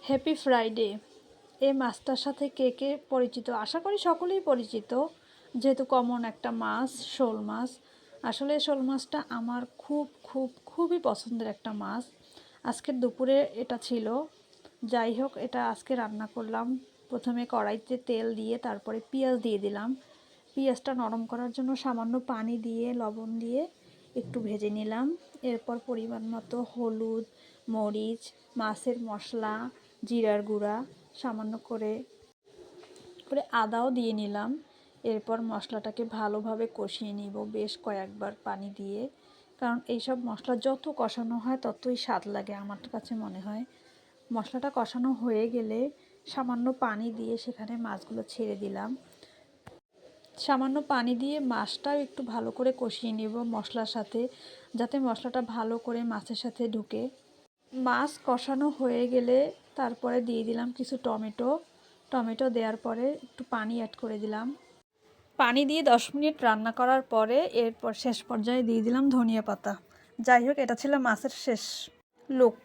Happy Friday. এই মাছটার সাথে কে কে পরিচিত? আশা করি সকলেই পরিচিত, যেহেতু কমন একটা মাছ, শোল মাছ। আসলে শোল মাছটা আমার খুবই পছন্দের একটা মাছ। আজকের দুপুরে এটা ছিল। যাই হোক, এটা আজকে রান্না করলাম। প্রথমে কড়াইতে তেল দিয়ে তারপরে পেঁয়াজ দিয়ে দিলাম। পেঁয়াজটা নরম করার জন্য সামান্য পানি দিয়ে লবণ দিয়ে একটু ভেজে নিলাম। এরপর পরিমাণ মতো হলুদ, মরিচ, মাছের মশলা, জিরার গুঁড়া, সামান্য করে আদাও দিয়ে নিলাম। এরপর মশলাটাকে ভালোভাবে কষিয়ে নিব বেশ কয়েকবার পানি দিয়ে, কারণ এইসব মশলা যত কষানো হয় ততই স্বাদ লাগে আমার কাছে মনে হয়। মশলাটা কষানো হয়ে গেলে সামান্য পানি দিয়ে সেখানে মাছগুলো ছেড়ে দিলাম। সামান্য পানি দিয়ে মাছটাও একটু ভালো করে কষিয়ে নেব মশলার সাথে, যাতে মশলাটা ভালো করে মাছের সাথে ঢুকে। মাছ কষানো হয়ে গেলে তারপরে দিয়ে দিলাম কিছু টমেটো দেওয়ার পরে একটু পানি অ্যাড করে দিলাম। পানি দিয়ে 10 মিনিট রান্না করার পরে এরপর শেষ পর্যায়ে দিয়ে দিলাম ধনিয়া পাতা। যাই হোক, এটা ছিল মাছের শেষ লুক।